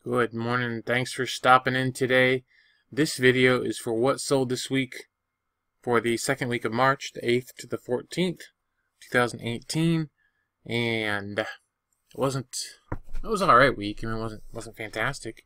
Good morning. Thanks for stopping in today. This video is for what sold this week for the second week of March, the 8th to the 14th, 2018. And it was an alright week. I mean, it wasn't fantastic.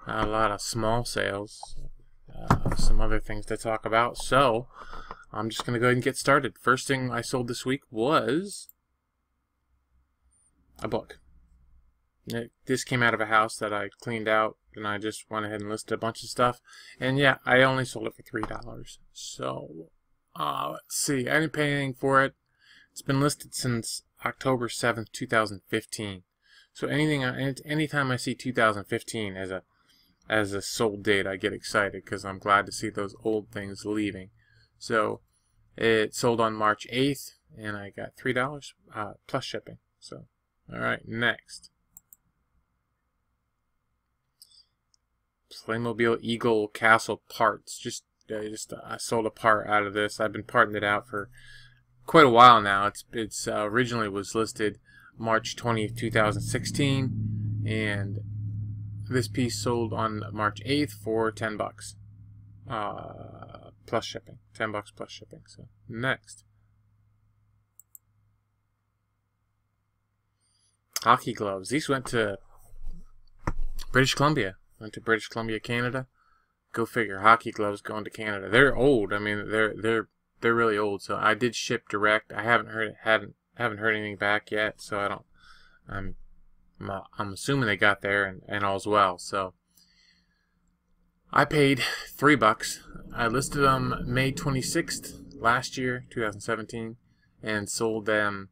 A lot of small sales. Some other things to talk about. So I'm just going to go ahead and get started. First thing I sold this week was a book. This came out of a house that I cleaned out, and I just went ahead and listed a bunch of stuff. And yeah, I only sold it for $3. So, let's see. I didn't pay anything for it. It's been listed since October 7th, 2015. So anytime I see 2015 as a sold date, I get excited because I'm glad to see those old things leaving. So it sold on March 8th, and I got $3 plus shipping. So, all right, next. Playmobil Eagle Castle parts. I sold a part out of this. I've been parting it out for quite a while now. It's originally was listed March 20th, 2016, and this piece sold on March 8th for $10 plus shipping. $10 plus shipping. So next, hockey gloves. These went to British Columbia. Went to British Columbia, Canada. Go figure. Hockey gloves going to Canada. They're old. I mean, they're really old. So I did ship direct. I haven't heard anything back yet. So I don't. I'm assuming they got there and all's well. So I paid $3. I listed them May 26th last year, 2017, and sold them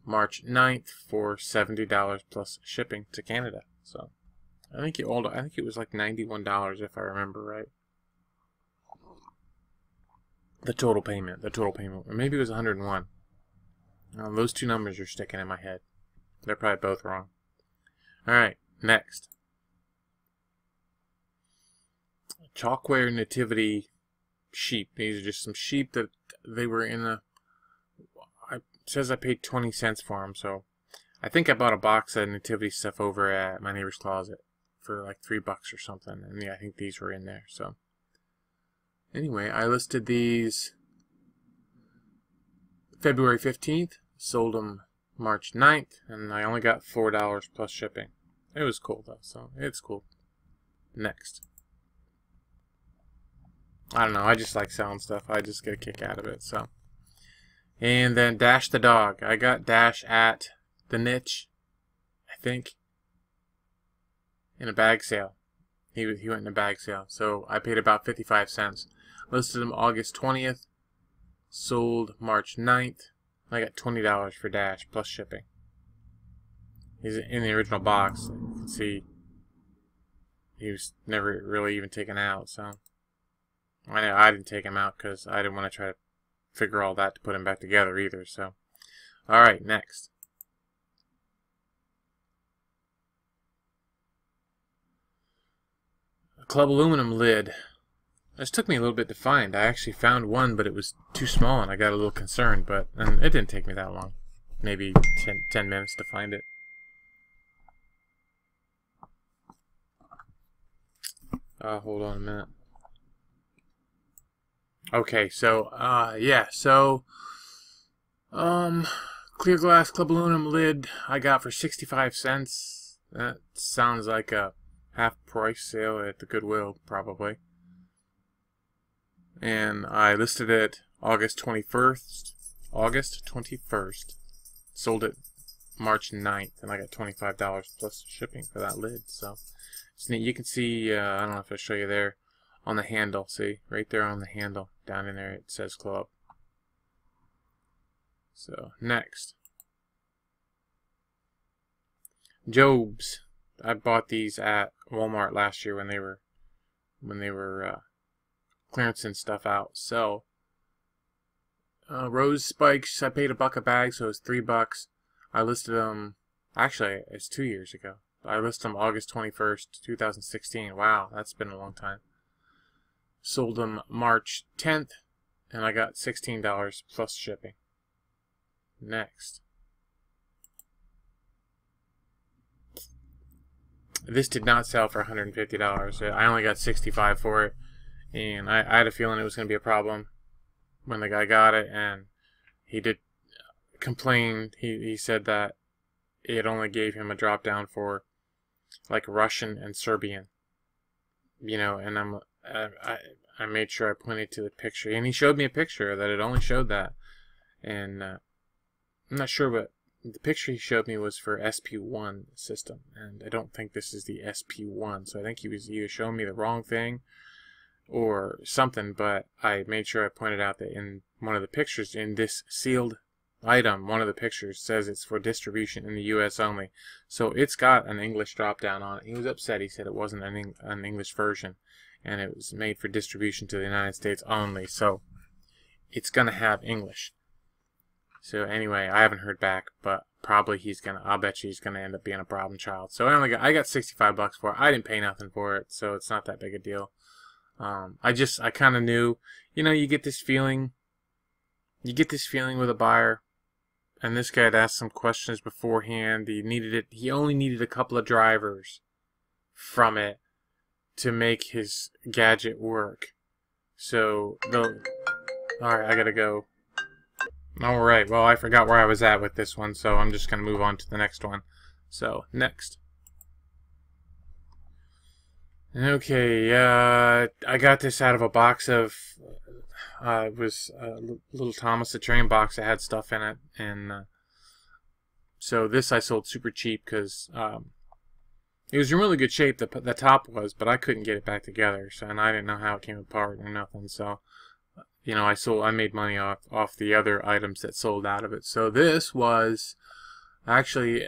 March 9th for $70 plus shipping to Canada. So. I think it was like $91 if I remember right. The total payment, or maybe it was 101. Those two numbers are sticking in my head. They're probably both wrong. All right, next. Chalkware Nativity Sheep. These are just some sheep that they were in a. It says I paid 20 cents for them, so I think I bought a box of Nativity stuff over at my neighbor's closet for like $3 or something, and yeah, I think these were in there. So anyway, I listed these February 15th, sold them March 9th, and I only got $4 plus shipping. It was cool though, so it's cool. Next, I don't know, I just like selling stuff. I just get a kick out of it. So, and then Dash the dog. I got Dash at the Niche, I think, in a bag sale. He went in a bag sale. So I paid about 55 cents. Listed him August 20th. Sold March 9th. I got $20 for Dash plus shipping. He's in the original box. You can see he was never really even taken out. So I know I didn't take him out because I didn't want to try to figure all that to put him back together either. So, alright, next. Club aluminum lid. This took me a little bit to find. I actually found one, but it was too small, and I got a little concerned. And it didn't take me that long. Maybe 10 minutes to find it. Hold on a minute. Okay, so yeah, so clear glass club aluminum lid I got for 65 cents. That sounds like a half price sale at the Goodwill, probably. And I listed it August 21st. Sold it March 9th, and I got $25 plus shipping for that lid. So it's neat. You can see, I don't know if I'll show you there, on the handle. See, right there on the handle, down in there, it says club. So next, Jobs. I bought these at Walmart last year when they were clearancing stuff out. So rose spikes, I paid $1 a bag, so it's $3. I listed them. Actually, it's 2 years ago. I listed them August 21st, 2016. Wow, that's been a long time. Sold them March 10th, and I got $16 plus shipping. Next. This did not sell for $150. I only got $65 for it, and I had a feeling it was going to be a problem when the guy got it, and he did complain. He said that it only gave him a drop down for like Russian and Serbian, you know, and I made sure I pointed to the picture, and he showed me a picture that it only showed that, and I'm not sure, but the picture he showed me was for SP1 system, and I don't think this is the SP1, so I think he was either showing me the wrong thing or something, but I made sure I pointed out that in one of the pictures, in this sealed item, one of the pictures says it's for distribution in the US only, so it's got an English drop down on it. He was upset. He said it wasn't an English version, and it was made for distribution to the United States only, so it's gonna have English. So anyway, I haven't heard back, but probably I'll bet you he's gonna end up being a problem child. So I got $65 for it. I didn't pay nothing for it, so it's not that big a deal. I kind of knew, you know, you get this feeling with a buyer, and this guy had asked some questions beforehand. He only needed a couple of drivers from it to make his gadget work. So alright, I gotta go. Alright, well, I forgot where I was at with this one, so I'm just going to move on to the next one. So, next. Okay, I got this out of a box of, it was a little Thomas the Train box that had stuff in it, and so this I sold super cheap because it was in really good shape, the top was, but I couldn't get it back together, so, and I didn't know how it came apart or nothing, so... You know, I made money off the other items that sold out of it. So this was actually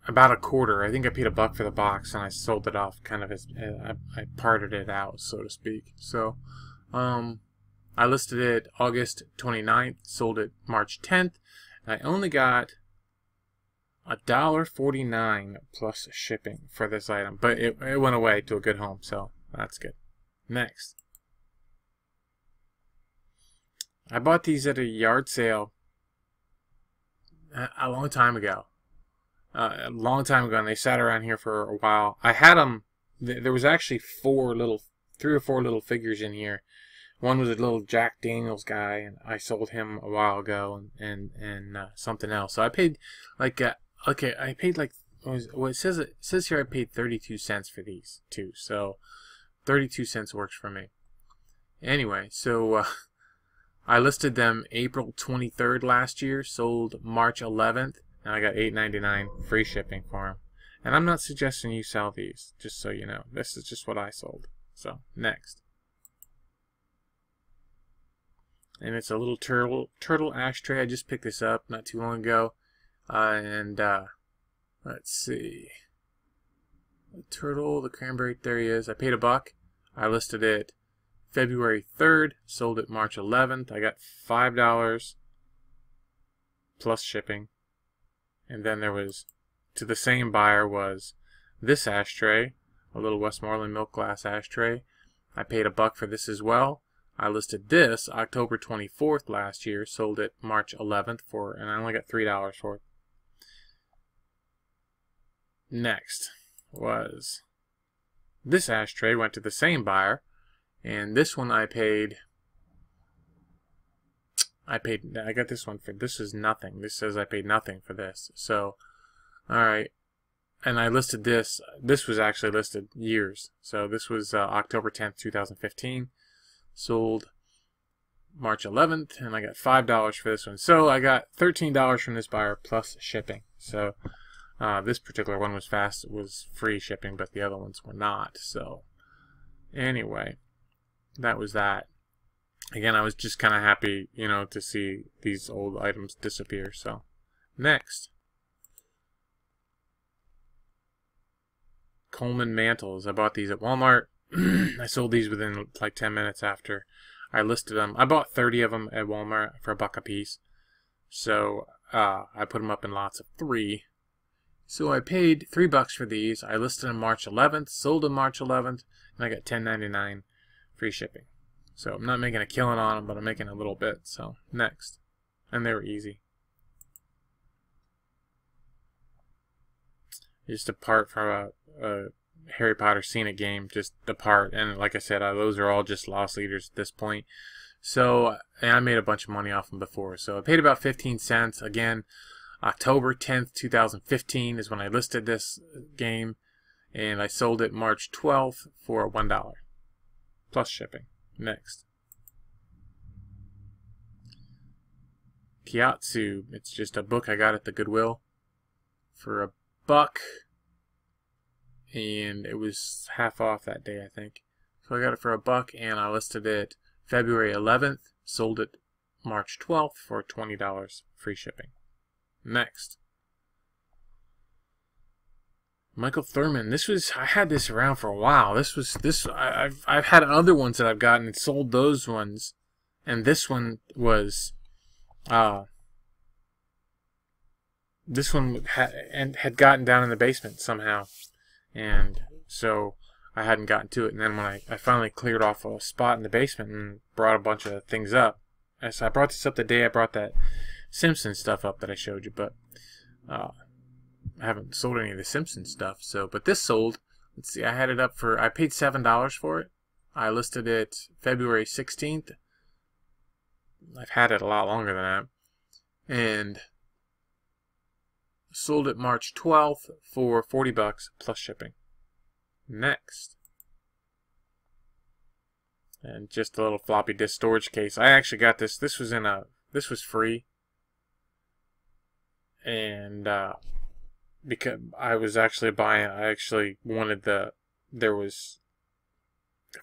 about a quarter. I think I paid $1 for the box, and I sold it off kind of as I parted it out, so to speak. So I listed it August 29th, sold it March 10th, and I only got $1.49 plus shipping for this item, but it went away to a good home, so that's good. Next. I bought these at a yard sale a long time ago. And they sat around here for a while. I had them. There was actually 3 or 4 little figures in here. One was a little Jack Daniels guy, and I sold him a while ago, and something else. So I paid like I paid like it says here I paid 32 cents for these two. So 32 cents works for me. Anyway, so. I listed them April 23rd last year, sold March 11th, and I got $8.99 free shipping for them. And I'm not suggesting you sell these, just so you know. This is just what I sold. So, next. And it's a little turtle ashtray. I just picked this up not too long ago. Let's see. The turtle, the cranberry, there he is. I paid $1. I listed it February 3rd, sold it March 11th. I got $5 plus shipping. And then there was, to the same buyer, was this ashtray, a little Westmoreland milk glass ashtray. I paid $1 for this as well. I listed this October 24th last year, sold it March 11th and I only got $3 for it. Next was this ashtray, went to the same buyer. And this one I got this one for, this is nothing. This says I paid nothing for this. So, alright. And I listed this was actually listed years. So this was October 10th, 2015. Sold March 11th, and I got $5 for this one. So I got $13 from this buyer plus shipping. So this particular one was free shipping, but the other ones were not. So anyway. That was that. Again, I was just kind of happy, you know, to see these old items disappear. So, next. Coleman Mantles. I bought these at Walmart. I sold these within like 10 minutes after I listed them. I bought 30 of them at Walmart for $1 a piece. So, I put them up in lots of 3. So I paid $3 for these. I listed them March 11th, sold them March 11th, and I got $10.99. Free shipping. So I'm not making a killing on them, but I'm making a little bit. So next. And they were easy. Just a part from a Harry Potter Scenic game just apart, and like I said, those are all just loss leaders at this point. So, and I made a bunch of money off them before. So I paid about 15 cents. Again, October 10th, 2015 is when I listed this game, and I sold it March 12th for $1 plus shipping. Next. Otsu. It's just a book I got at the Goodwill for $1, and it was half off that day, I think. So I got it for $1, and I listed it February 11th, sold it March 12th for $20 free shipping. Next. Michael Thurmond. I had this around for a while. I've had other ones that I've gotten and sold those ones, and this one was this one had gotten down in the basement somehow, and so I hadn't gotten to it. And then when I finally cleared off a spot in the basement and brought a bunch of things up, so I brought this up the day I brought that Simpsons stuff up that I showed you, but I haven't sold any of the Simpsons stuff. So, but this sold. Let's see, I paid $7 for it. I listed it February 16th. I've had it a lot longer than that, and sold it March 12th for $40 plus shipping. Next. And just a little floppy disk storage case. I actually got this. This was free. And because I was actually buying, I actually wanted there was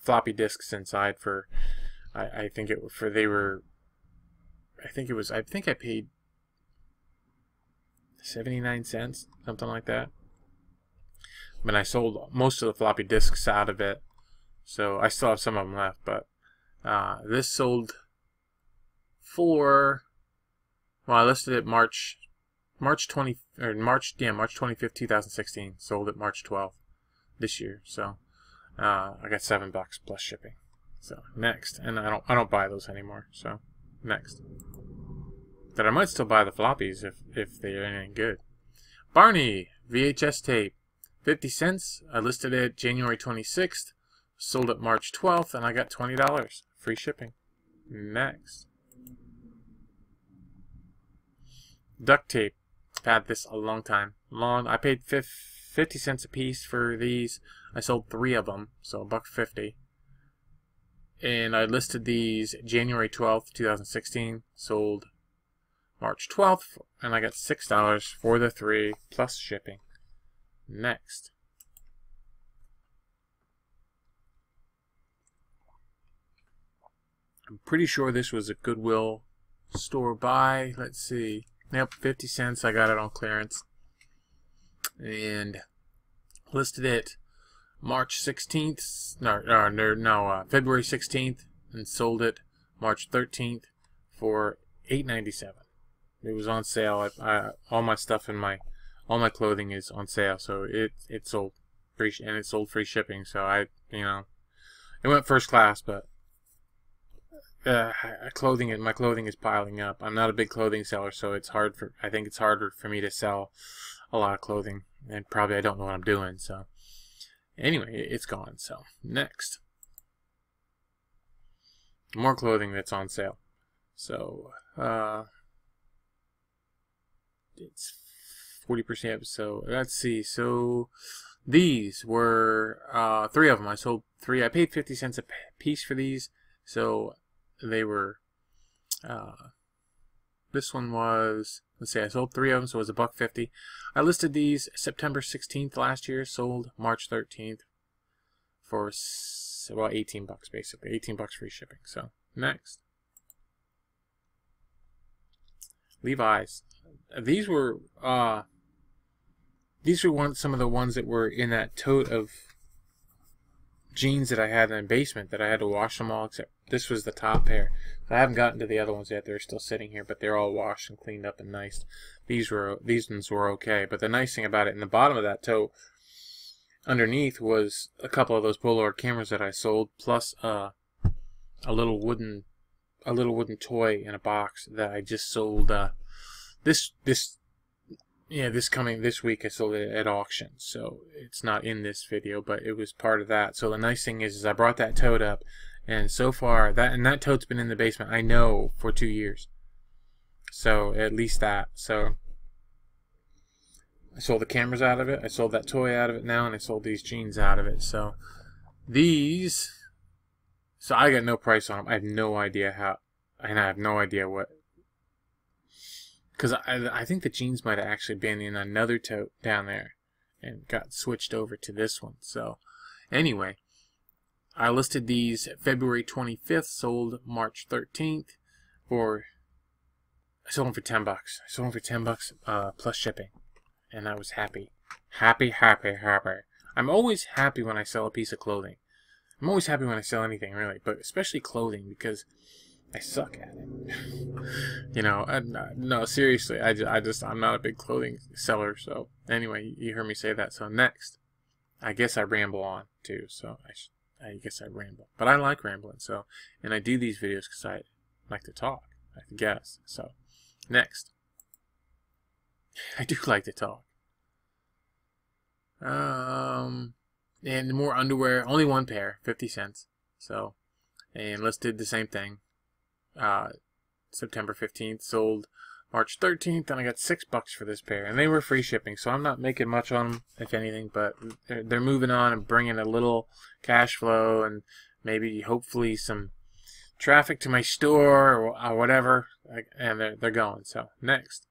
floppy disks inside for, I think I paid 79 cents, something like that. But I sold most of the floppy disks out of it, so I still have some of them left. But this sold for, well, I listed it March 25th, 2016. Sold it March 12th this year. So I got $7 plus shipping. So next, and I don't buy those anymore. So next. But I might still buy the floppies if they're any good. Barney VHS tape, 50 cents. I listed it January 26th, sold it March 12th, and I got $20 free shipping. Next. Duct tape. I've had this a long time. I paid 50 cents a piece for these. I sold 3 of them, so $1.50. And I listed these January 12th, 2016, sold March 12th, and I got $6 for the 3 plus shipping. Next. I'm pretty sure this was a Goodwill store buy. Let's see. Yep, 50 cents. I got it on clearance. And listed it March 16th. February 16th, and sold it March 13th for $8.97. It was on sale. All my stuff and all my clothing is on sale, so it sold free, and it sold free shipping. So it went first class, but my clothing is piling up. I'm not a big clothing seller, so I think it's harder for me to sell a lot of clothing, and probably I don't know what I'm doing. So anyway, it's gone. So next, more clothing that's on sale. So it's 40%. So let's see. So these were 3 of them. I sold 3. I paid 50 cents a piece for these. So they were. This one was. Let's see. I sold 3 of them, so it was $1.50. I listed these September 16th last year. Sold March 13th for $18 basically. $18 free shipping. So next, Levi's. These were some of the ones that were in that tote of jeans that I had in the basement that I had to wash them all, except this was the top pair. I haven't gotten to the other ones yet. They're still sitting here, but they're all washed and cleaned up and nice. These ones were okay, but the nice thing about it, in the bottom of that tote underneath was a couple of those Polaroid cameras that I sold, plus a little wooden toy in a box that I just sold. This yeah, this week I sold it at auction, so it's not in this video, but it was part of that. So the nice thing is I brought that tote up, and so far that tote's been in the basement, I know, for 2 years. So at least that. So I sold the cameras out of it, I sold that toy out of it now, and I sold these jeans out of it. So these, so I got no price on them. I have no idea how, and I have no idea what. Because I think the jeans might have actually been in another tote down there and got switched over to this one. So anyway, I listed these February 25th, sold March 13th for, I sold them for $10. I sold them for $10 plus shipping. And I was happy. Happy. I'm always happy when I sell a piece of clothing. I'm always happy when I sell anything, really, but especially clothing, because I suck at it. You know, no, seriously, I'm not a big clothing seller. So anyway, you heard me say that. So next, I guess I ramble on too. So I guess I ramble, but I like rambling. So, and I do these videos because I like to talk, I guess. So next, I do like to talk. And more underwear, only one pair, 50 cents. So, and listed the same thing. September 15th, sold March 13th, and I got $6 for this pair, and they were free shipping, so I'm not making much on them, if anything, but they're moving on and bringing a little cash flow and maybe hopefully some traffic to my store or whatever, and they're going. So next,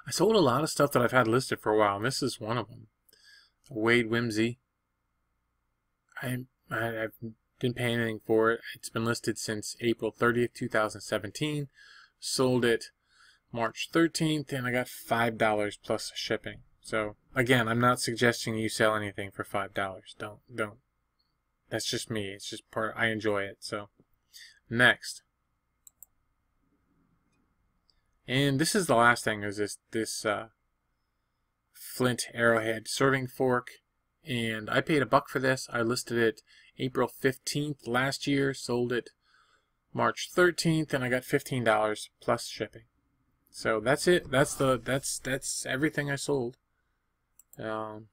I sold a lot of stuff that I've had listed for a while, and this is one of them. Wade wimzie. I've didn't pay anything for it. It's been listed since April 30th, 2017. Sold it March 13th, and I got $5 plus shipping. So again, I'm not suggesting you sell anything for $5. Don't. That's just me. It's just part. I enjoy it. So next, and this is the last thing. Is this Flint Arrowhead serving fork, and I paid $1 for this. I listed it April 15th last year, sold it March 13th, and I got $15 plus shipping. So that's it. That's everything I sold. And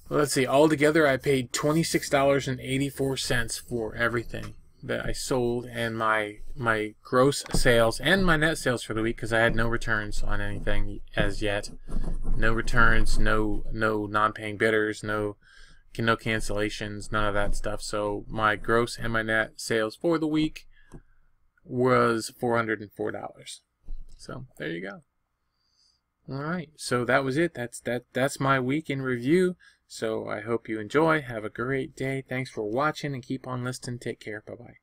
let's see, altogether I paid $26.84 for everything that I sold, and my gross sales and my net sales for the week, because I had no returns on anything as yet. No returns, no non-paying bidders, no cancellations, none of that stuff. So my gross and my net sales for the week was $404. So there you go. All right, so that was it. That's my week in review. So I hope you enjoy. Have a great day. Thanks for watching, and keep on listening. Take care. Bye-bye.